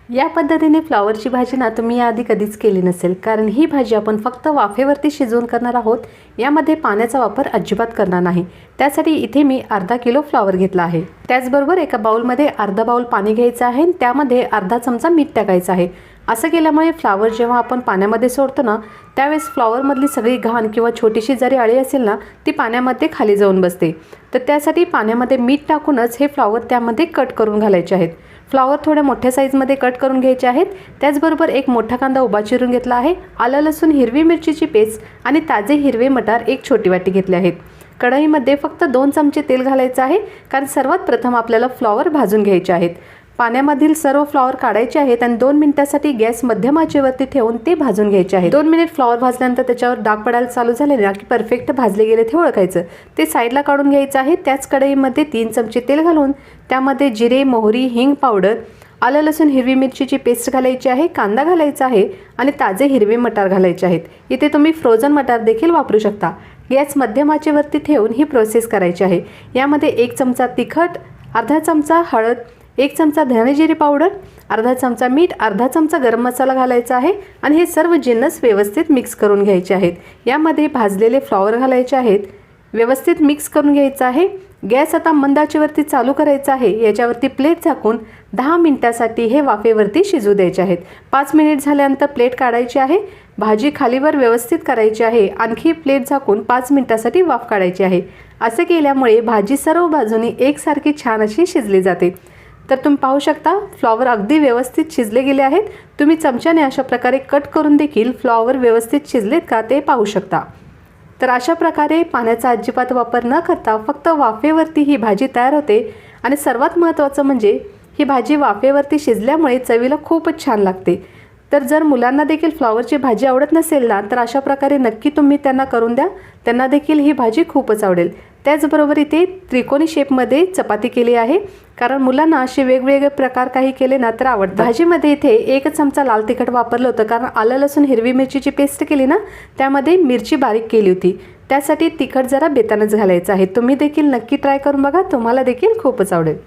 या पद्धतीने फ्लॉवरची भाजी ना तुम्ही याआधी कधीच केली नसेल, कारण ही भाजी आपण फक्त वाफेवरती शिजवून करणार आहोत। यामध्ये पाण्याचा वापर अजिबात करणार नाही। त्यासाठी इथे मी अर्धा किलो फ्लॉवर घेतला आहे। त्याचबरोबर एका बाउलमध्ये अर्धा बाउल पाणी घ्यायचं आहे, त्यामध्ये अर्धा चमचा मीठ टाकायचं आहे। असं केल्यामुळे फ्लॉवर जेव्हा आपण पाण्यामध्ये सोडतो ना, त्यावेळेस फ्लॉवरमधली सगळी घाण किंवा छोटीशी जरी अळी असेल ना, ती पाण्यामध्ये खाली जाऊन बसते। तर त्यासाठी पाण्यामध्ये मीठ टाकूनच हे फ्लॉवर त्यामध्ये कट करून घालायचे आहेत। फ्लॉवर थोड्या मोठ्या साईजमध्ये कट करून घ्यायचे आहेत। त्याचबरोबर एक मोठा कांदा उभा चिरून घेतला आहे, आलं लसूण हिरवी मिरचीची पेस्ट आणि ताजे हिरवे मटार एक छोटी वाटी घेतले आहेत। कढईमध्ये फक्त 2 चमचे तेल घालायचे आहे, कारण सर्वात प्रथम आपल्याला फ्लॉवर भाजून घ्यायचे आहेत। पाण्यामधील सर्व फ्लॉवर काढायचे आहेत आणि 2 मिनिटांसाठी गॅस मध्यम आचेवरती ठेवून ते भाजून घ्यायचे आहे। 2 मिनिट फ्लॉवर भाजल्यानंतर त्याच्यावर डाग पडायला चालू झाले ना की परफेक्ट भाजले गेले ते ओळखायचं। ते साईडला काढून घ्यायचं आहे। त्याच कढईमध्ये 3 चमचे तेल घालून त्यामध्ये जिरे, मोहरी, हिंग पावडर, आलं लसूण हिरवी मिरचीची पेस्ट घालायची आहे, कांदा घालायचा आहे आणि ताजे हिरवे मटार घालायचे आहेत। इथे तुम्ही फ्रोझन मटार देखील वापरू शकता। गॅस मध्यम आचेवरती ठेवून ही प्रोसेस करायची आहे। यामध्ये 1 चमचा तिखट, अर्धा चमचा हळद, 1 चमचा धने जिरे पावडर, अर्धा चमचा मीठ, अर्धा चमचा गरम मसाला घालायचा आहे आणि हे सर्व जिन्नस व्यवस्थित मिक्स करून घ्यायचे आहेत। यामध्ये भाजलेले फ्लॉवर घालायचे आहेत, व्यवस्थित मिक्स करून घ्यायचं आहे। गॅस आता मंद आचेवरती चालू करायचा आहे। याच्यावरती प्लेट झाकून 10 मिनिटांसाठी हे वाफेवरती शिजू द्यायचे आहेत। 5 मिनिट झाल्यानंतर प्लेट काढायची आहे। भाजी खालीवर व्यवस्थित करायची आहे। आणखी प्लेट झाकून 5 मिनिटांसाठी वाफ काढायची आहे। असे केल्यामुळे भाजी सर्व बाजूनी एकसारखी छान अशी शिजली जाते। तर तुम्ही पाहू शकता फ्लॉवर अगदी व्यवस्थित शिजले गेले आहेत। तुम्ही चमच्याने अशा प्रकारे कट करून देखील फ्लॉवर व्यवस्थित शिजलेत का ते पाहू शकता। तर अशा प्रकारे पाण्याचा अजिबात वापर न करता फक्त वाफेवरती ही भाजी तयार होते आणि सर्वात महत्त्वाचं म्हणजे ही भाजी वाफेवरती शिजल्यामुळे चवीला खूपच छान लागते। तर जर मुलांना देखील फ्लॉवरची भाजी आवडत नसेल ना, तर अशा प्रकारे नक्की तुम्ही त्यांना करून द्या, त्यांना देखील ही भाजी खूपच आवडेल। त्याचबरोबर इथे त्रिकोणी शेपमध्ये चपाती केली आहे, कारण मुलांना असे वेगवेगळे प्रकार काही केले ना तर आवडतात। भाजीमध्ये इथे 1 चमचा लाल तिखट वापरलं होतं, कारण आलं लसूण हिरवी मिरचीची पेस्ट केली ना, त्यामध्ये मिरची बारीक केली होती। त्यासाठी तिखट जरा बेतानच घालायचं आहे। तुम्ही देखील नक्की ट्राय करून बघा, तुम्हाला देखील खूपच आवडेल।